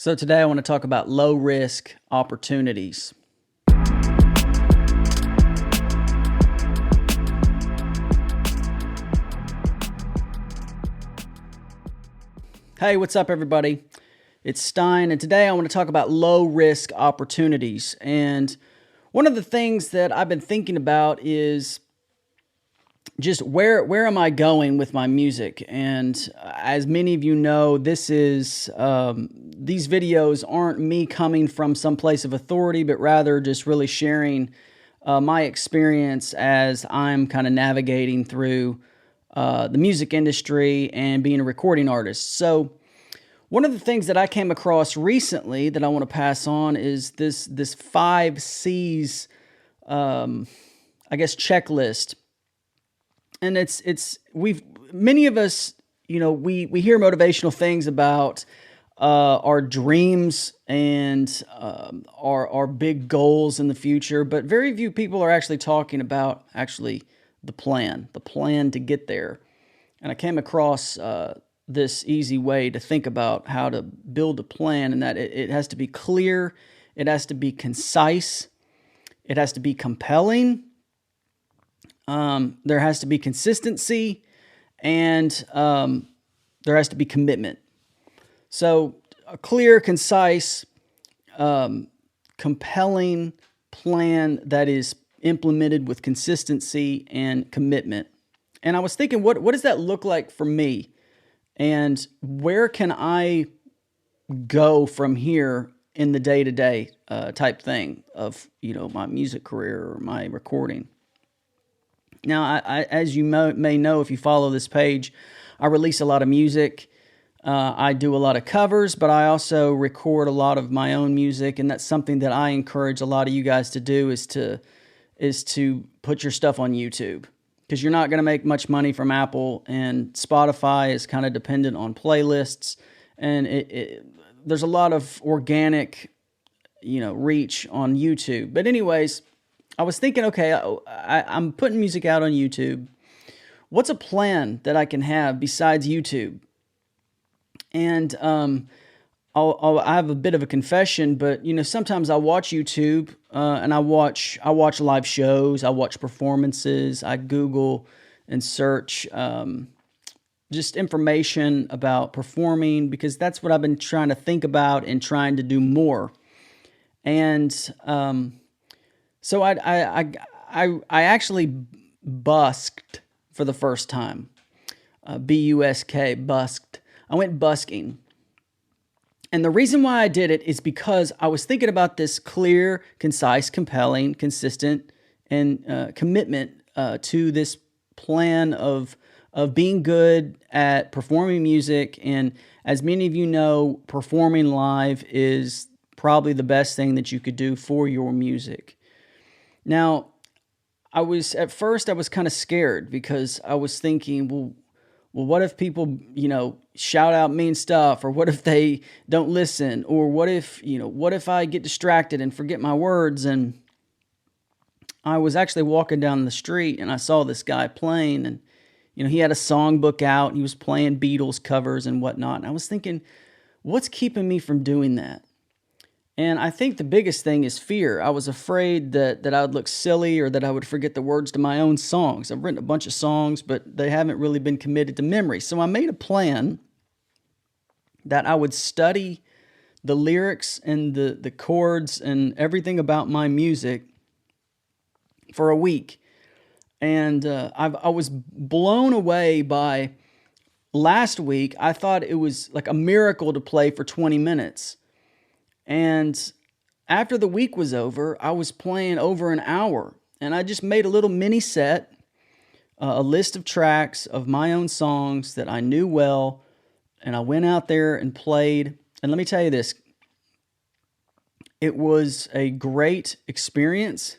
So today I want to talk about low risk opportunities. Hey, what's up everybody? It's Stein, and today I want to talk about low risk opportunities. And one of the things that I've been thinking about is just where am I going with my music? And as many of you know, this is these videos aren't me coming from some place of authority, but rather just really sharing my experience as I'm kind of navigating through the music industry and being a recording artist. So one of the things that I came across recently that I want to pass on is this 5 C's, I guess, checklist. And many of us, you know, we hear motivational things about our dreams and our big goals in the future, but very few people are actually talking about the plan to get there. And I came across this easy way to think about how to build a plan, and that it has to be clear, it has to be concise, it has to be compelling. There has to be consistency, and there has to be commitment. So a clear, concise, compelling plan that is implemented with consistency and commitment. And I was thinking, what does that look like for me? And where can I go from here in the day-to-day type thing of, you know, my music career or my recording? Now, as you may know, if you follow this page, I release a lot of music. I do a lot of covers, but I also record a lot of my own music, and that's something that I encourage a lot of you guys to do is to put your stuff on YouTube, because you're not going to make much money from Apple, and Spotify is kind of dependent on playlists, and there's a lot of organic, you know, reach on YouTube. But anyways, I was thinking, okay, I'm putting music out on YouTube. What's a plan that I can have besides YouTube? And I have a bit of a confession, but you know, sometimes I watch YouTube and I watch live shows, I watch performances, I Google and search just information about performing, because that's what I've been trying to think about and trying to do more. And so I actually busked for the first time. B-U-S-K, busked. I went busking. And the reason why I did it is because I was thinking about this clear, concise, compelling, consistent, and commitment to this plan of being good at performing music. And as many of you know, performing live is probably the best thing that you could do for your music. Now, at first I was kind of scared, because I was thinking, well, what if people, you know, shout out mean stuff, or what if they don't listen, or what if I get distracted and forget my words? And I was actually walking down the street and I saw this guy playing, and, you know, he had a songbook out and he was playing Beatles covers and whatnot. And I was thinking, what's keeping me from doing that? And I think the biggest thing is fear. I was afraid that I would look silly, or that I would forget the words to my own songs. I've written a bunch of songs, but they haven't really been committed to memory. So I made a plan that I would study the lyrics and the chords and everything about my music for a week. And I was blown away by last week. I thought it was like a miracle to play for 20 minutes. And after the week was over, I was playing over an hour, and I just made a little mini set, a list of tracks of my own songs that I knew well, and I went out there and played. And let me tell you this, it was a great experience,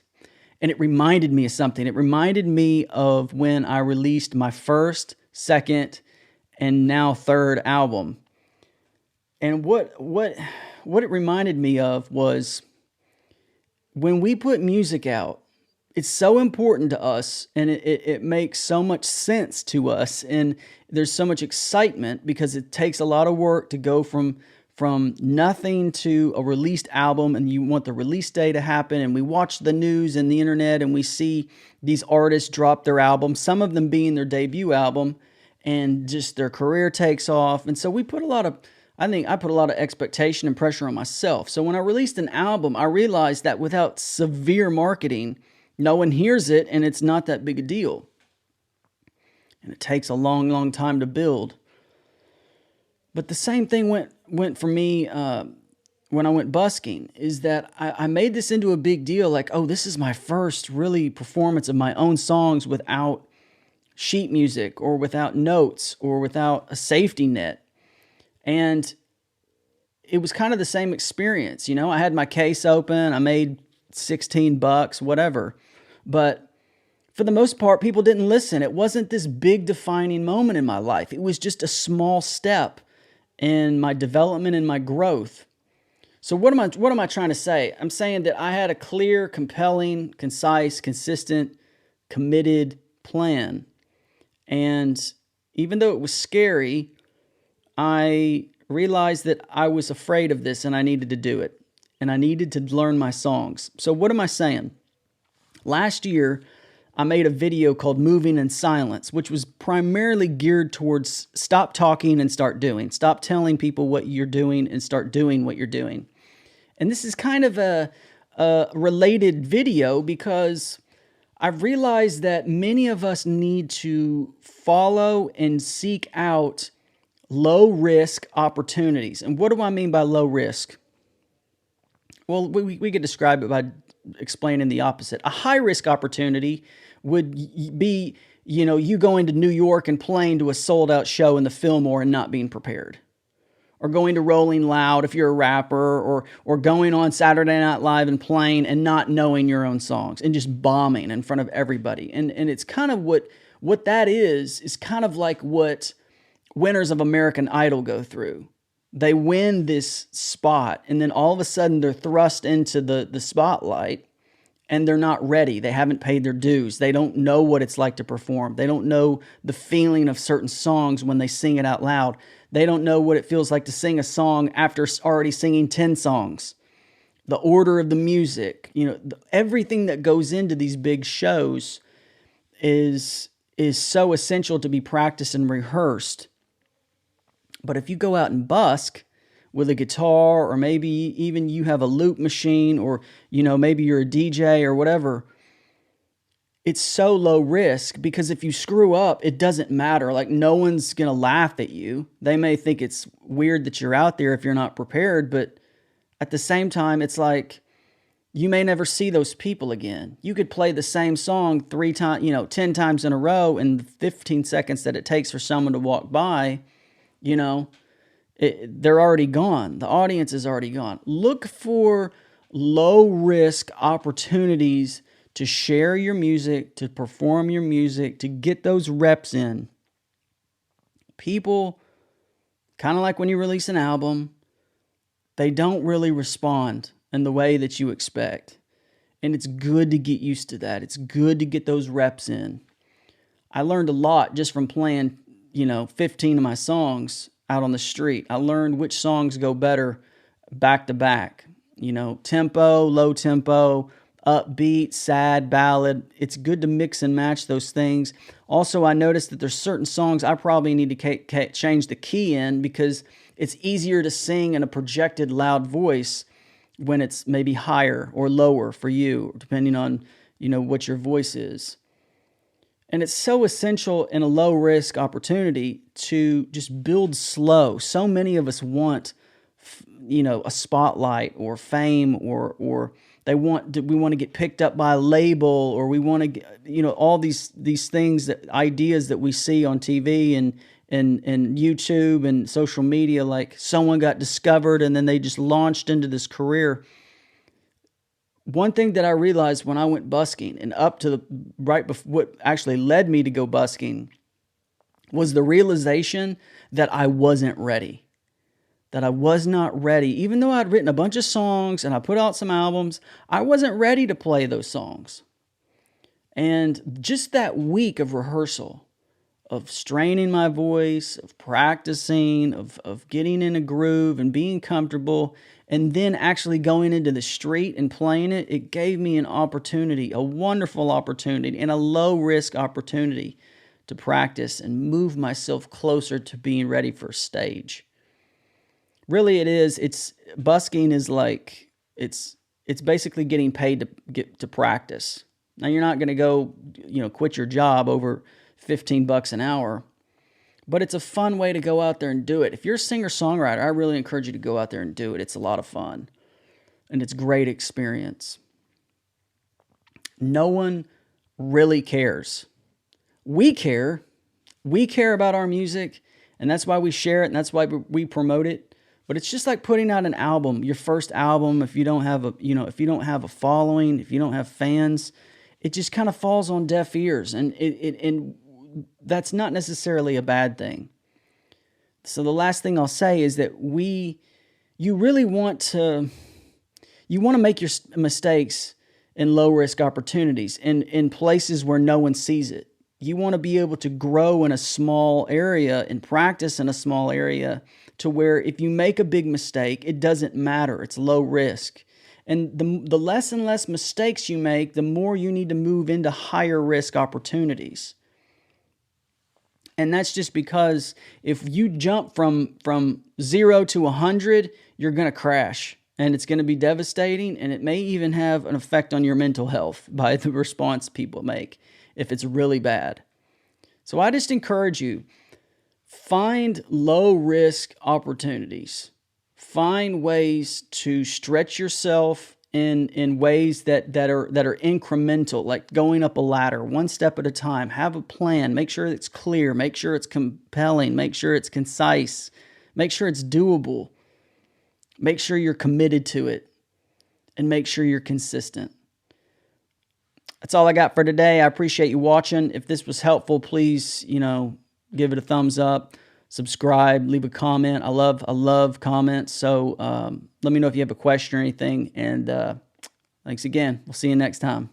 and it reminded me of something. It reminded me of when I released my first, second, and now third album. And what it reminded me of was, when we put music out, it's so important to us, and it makes so much sense to us, and there's so much excitement, because it takes a lot of work to go from from nothing to a released album, and you want the release day to happen, and we watch the news and the internet and we see these artists drop their album, some of them being their debut album, and just their career takes off. And so we put a lot of, I think I put a lot of expectation and pressure on myself. So when I released an album, I realized that without severe marketing, no one hears it and it's not that big a deal. And it takes a long, long time to build. But the same thing went for me when I went busking, is that I made this into a big deal. Like, oh, this is my first really performance of my own songs without sheet music or without notes or without a safety net. And it was kind of the same experience. You know, I had my case open, I made $16, whatever. But for the most part, people didn't listen. It wasn't this big defining moment in my life. It was just a small step in my development and my growth. So what am I trying to say? I'm saying that I had a clear, compelling, concise, consistent, committed plan. And even though it was scary, I realized that I was afraid of this and I needed to do it. And I needed to learn my songs. So what am I saying? Last year, I made a video called Moving in Silence, which was primarily geared towards stop talking and start doing. Stop telling people what you're doing and start doing what you're doing. And this is kind of a related video because I've realized that many of us need to follow and seek out low-risk opportunities. And what do I mean by low risk? Well, we could describe it by explaining the opposite. A high-risk opportunity would be, you know, you going to New York and playing to a sold-out show in the Fillmore and not being prepared. Or going to Rolling Loud if you're a rapper, or going on Saturday Night Live and playing and not knowing your own songs and just bombing in front of everybody. And it's kind of what that is kind of like what winners of American Idol go through. They win this spot, and then all of a sudden they're thrust into the spotlight, and they're not ready. They haven't paid their dues. They don't know what it's like to perform. They don't know the feeling of certain songs when they sing it out loud. They don't know what it feels like to sing a song after already singing 10 songs. The order of the music, you know, everything that goes into these big shows is so essential to be practiced and rehearsed. But if you go out and busk with a guitar, or maybe even you have a loop machine, or, you know, maybe you're a DJ or whatever, it's so low risk because if you screw up, it doesn't matter. Like, no one's going to laugh at you. They may think it's weird that you're out there if you're not prepared, but at the same time, it's like you may never see those people again. You could play the same song 10 times in a row, and the 15 seconds that it takes for someone to walk by, you know, they're already gone. The audience is already gone. Look for low-risk opportunities to share your music, to perform your music, to get those reps in. People, kind of like when you release an album, they don't really respond in the way that you expect. And it's good to get used to that. It's good to get those reps in. I learned a lot just from playing, 15 of my songs out on the street. I learned which songs go better back to back. Tempo, low tempo, upbeat, sad, ballad. It's good to mix and match those things. Also, I noticed that there's certain songs I probably need to change the key in because it's easier to sing in a projected loud voice when it's maybe higher or lower for you, depending on, what your voice is. And it's so essential in a low-risk opportunity to just build slow. So many of us want, a spotlight or fame, or we want to get picked up by a label, or we want to get, all these things, ideas that we see on TV and YouTube and social media, like someone got discovered and then they just launched into this career. One thing that I realized when I went busking, and up to right before what actually led me to go busking, was the realization that I wasn't ready. That I was not ready. Even though I'd written a bunch of songs and I put out some albums, I wasn't ready to play those songs. And just that week of rehearsal, of straining my voice, of practicing, of getting in a groove and being comfortable, and then actually going into the street and playing it, it gave me an opportunity, a wonderful opportunity, and a low-risk opportunity to practice and move myself closer to being ready for a stage. Really, busking is like, it's basically getting paid to practice. Now, you're not going to go, quit your job over $15 an hour, but it's a fun way to go out there and do it. If you're a singer-songwriter, I really encourage you to go out there and do it. It's a lot of fun, and it's a great experience. No one really cares. We care. We care about our music, and that's why we share it, and that's why we promote it. But it's just like putting out an album, your first album. If you don't have a following, if you don't have fans, it just kind of falls on deaf ears, and and that's not necessarily a bad thing. So the last thing I'll say is that you really want to make your mistakes in low risk opportunities, in places where no one sees it. You want to be able to grow in a small area and practice in a small area to where if you make a big mistake, it doesn't matter. It's low risk. And the less and less mistakes you make, the more you need to move into higher risk opportunities. And that's just because if you jump from 0 to 100, you're going to crash. And it's going to be devastating. And it may even have an effect on your mental health by the response people make if it's really bad. So I just encourage you, find low-risk opportunities. Find ways to stretch yourself in ways that are incremental, like going up a ladder, one step at a time. Have a plan. Make sure it's clear. Make sure it's compelling. Make sure it's concise. Make sure it's doable. Make sure you're committed to it. And make sure you're consistent. That's all I got for today. I appreciate you watching. If this was helpful, please, give it a thumbs up, subscribe, leave a comment. I love comments. So let me know if you have a question or anything. And thanks again. We'll see you next time.